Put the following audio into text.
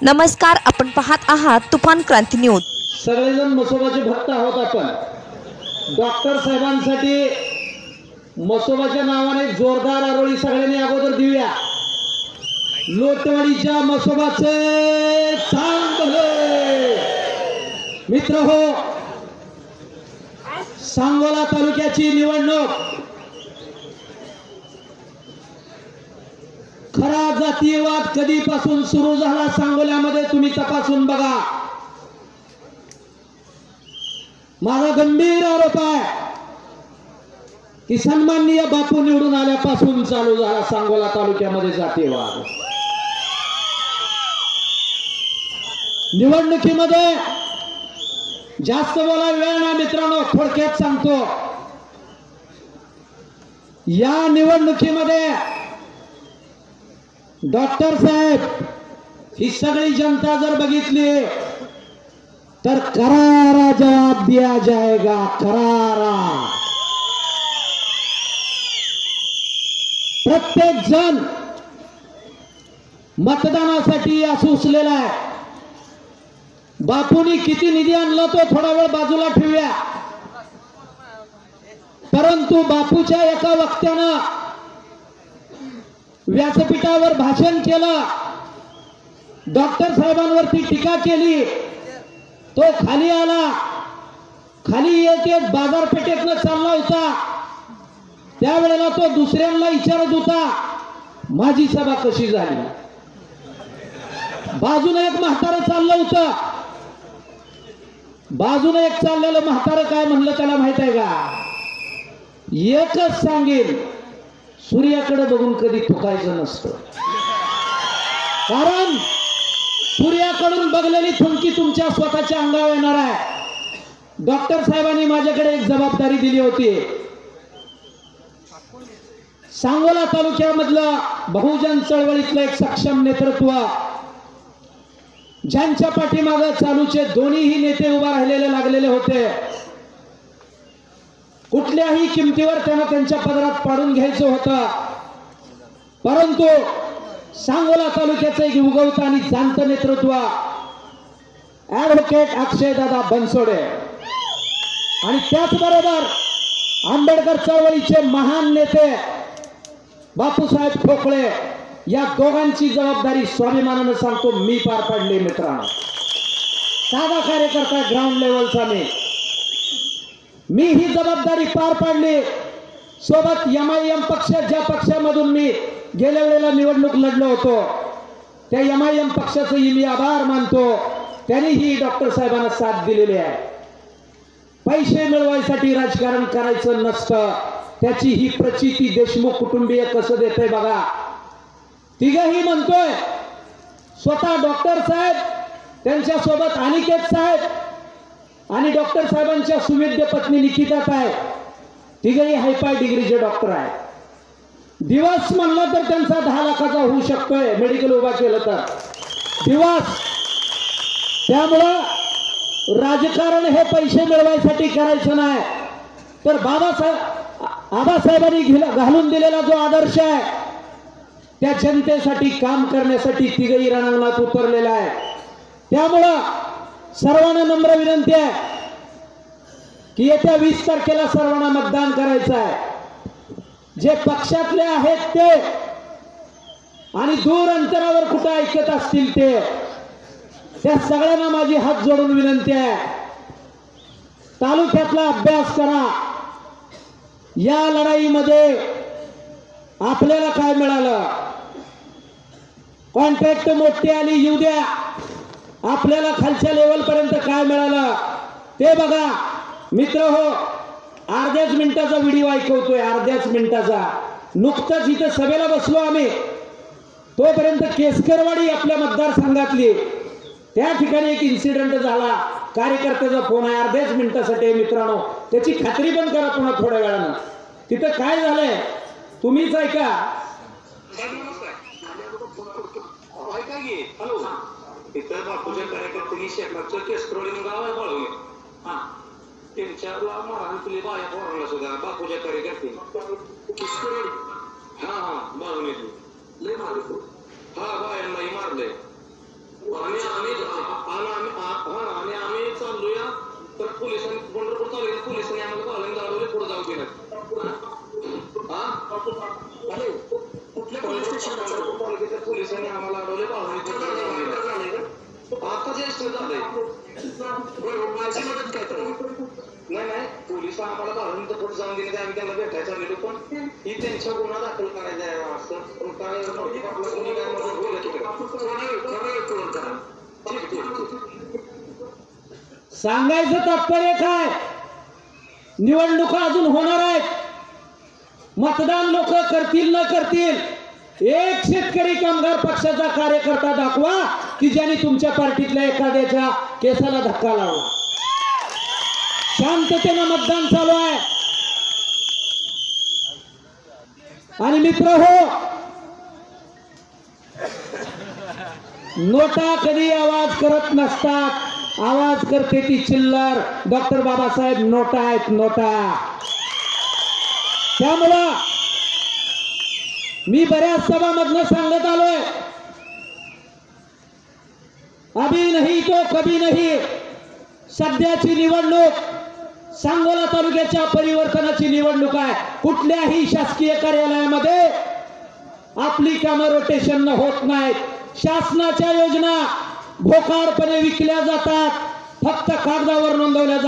नमस्कार, आपण पाहत आहात तुफान क्रांती न्यूज। सगळेजण मसोबाचे भक्त आहोत आपण। डॉक्टर साहेबांसाठी मसोबाच्या नावाने जोरदार आरोळी सगळ्यांनी अगोदर देऊया। लोटवाडीच्या मसोबाचे चांगले मित्र हो, सांगोला तालुक्याची निवडणूक खरा जातीयवाद कधीपासून सुरू झाला सांगोल्यामध्ये तुम्ही तपासून बघा। माझा गंभीर आरोप आहे की सन्माननीय बापू निवडून आल्यापासून चालू झाला सांगोला तालुक्यामध्ये जातीयवाद। निवडणुकीमध्ये जास्त बोलायला वेळ नाही मित्रांनो, थोडक्यात सांगतो। या निवडणुकीमध्ये डॉक्टर साहेब ही सगळी जनता जर बघितली तर करारा जवाब दिया जाएगा, करारा। प्रत्येक जण मतदानासाठी असुसलेला आहे। बापूंनी किती निधी आणला तो थोडा वेळ बाजूला ठेवूया, परंतु बापूच्या एका वक्त्यानं व्यासपीठावर भाषण केलं, डॉक्टर साहेबांवरती टीका केली, तो खाली आला, खाली एक बाजारपेठेतनं चालला होता, त्यावेळेला तो दुसऱ्यांना विचारत होता माझी सभा कशी झाली। बाजूने एक म्हातारं चाललं होतं, बाजूने एक चाललेलं म्हातारं काय म्हणलं त्याला माहित आहे का? एकच सांगेल, सूर्याकडे बघून कधी थुकायचं नसतं, कारण सूर्याकडून बघलेली थुंकी तुमच्या स्वतःच्या अंगावर येणार आहे। डॉक्टर साहेबांनी माझ्याकडे एक जबाबदारी दिली होती। सांगोला तालुक्यामधलं बहुजन चळवळीतलं एक सक्षम नेतृत्व, ज्यांच्या पाठीमागे चालूचे दोन्हीही नेते उभा राहिलेले लागलेले होते, कुठल्याही किमतीवर त्यांना त्यांच्या पदरात पाडून घ्यायचं होतं, परंतु सांगोला तालुक्याचं एक उगवतं आणि जाणतं नेतृत्व ॲडव्होकेट अक्षयदादा बनसोडे आणि त्याचबरोबर आंबेडकर चळवळीचे महान नेते बापूसाहेब ठोकळे, या दोघांची जबाबदारी स्वाभिमानानं सांगतो मी पार पाडली मित्रांनो। साधा कार्यकर्ता ग्राउंड लेवलचा मी ही जबाबदारी पार पाडली। सोबत MIM पक्ष, ज्या पक्षामधून मी गेल्या वेळेला निवडणूक लढलो होतो, त्या MIM पक्षाचंही मी आभार मानतो, त्यांनीही डॉक्टर साहेबांना साथ दिलेली आहे। पैसे मिळवायसाठी राजकारण करायचं नसतं, त्याची ही प्रचिती देशमुख कुटुंबीय कसं देते बघा। तिघही म्हणतोय, स्वतः डॉक्टर साहेब, त्यांच्या सोबत अनिकेत साहेब आणि डॉक्टर साहेबांच्या सुविद्य पत्नी निकिताताई, तिघही हायफाय डिग्रीचे डॉक्टर आहेत। दिवस म्हणलं तर त्यांचा 10 लाखाचा होऊ शकतोय, मेडिकल उभा केलं तर दिवस। त्यामुळं राजकारण हे पैसे मिळवायसाठी करायचं नाही, तर आबासाहेबांनी घालून दिलेला जो आदर्श आहे त्या जनतेसाठी काम करण्यासाठी तिघही रणांगणात उतरलेला आहे। त्यामुळं सर्वांना नम्र विनंती आहे की येत्या 20 तारखेला सर्वांना मतदान करायचं आहे। जे पक्षातले आहेत ते आणि दूर अंतरावर कुठं ऐकत असतील ते, त्या सगळ्यांना माझी हात जोडून विनंती आहे, तालुक्यातला अभ्यास करा। या लढाईमध्ये आपल्याला काय मिळालं? कॉन्ट्रॅक्ट मोठी आली येऊ द्या, आपल्याला खालच्या लेवल पर्यंत काय मिळालं ते बघा मित्र हो। अर्ध्याच मिनिटाचा व्हिडिओ ऐकवतोय, अर्ध्याच मिनिटाचा। नुकतंच इथं सभेला बसलो आम्ही, तोपर्यंत केसकरवाडी आपल्या मतदारसंघातली, त्या ठिकाणी एक इन्सिडेंट झाला, कार्यकर्त्याचा फोन आहे, अर्ध्याच मिनिटासाठी मित्रांनो, त्याची खात्री पण करा पुन्हा थोड्या वेळानं। तिथं काय झालंय तुम्हीच ऐका। इतर बापूच्या कार्यकर्त्यांनी शेकापचं केसकरवाडी गाव आहे बळवणे, त्यांच्या महाराज तुले बाया पोरांना सुद्धा बापूच्या कार्यकर्ते हा बळवणे लय मारतो, हा बायांनाही मारलंय। पोलिसांनी आम्हाला अडवले आता ज्येष्ठ झालंय माझी मदत काय करणार नाही पोलिस आम्हाला बाहेरून पुढे जाऊन गेले आम्ही त्यांना भेटायचं आलेलो पण ही त्यांच्या गुन्हा दाखल करायचा आहे असं काय कोणी काय मदत होईल सांगायचं तात्पर्य काय निवडणुका अजून होणार आहेत मतदान लोक करतील न करतील एक शेतकरी कामगार पक्षाचा कार्यकर्ता दाखवा की ज्यांनी तुमच्या पार्टीतल्या एखाद्याच्या केसाला धक्का लावला शांततेनं मतदान चालू आहे आणि मित्र हो नोटा कधी आवाज करत नसतात आवाज करते ती चिल्लर डॉक्टर बाबासाहेब नोटा आहेत नोटा त्यामुळं मी बऱ्याच सभामधनं सांगत आलोय अभी नहीं तो कभी नहीं सध्याची निवडणूक सांगोला तालुक्याच्या परिवर्तनाची निवडणूक आहे कुठल्याही शासकीय कार्यालयामध्ये आपली कामं रोटेशन होत नाहीत शासनाच्या योजना भोकाडपणे विकल्या जातात फक्त कागदावर नोंदवल्या जातात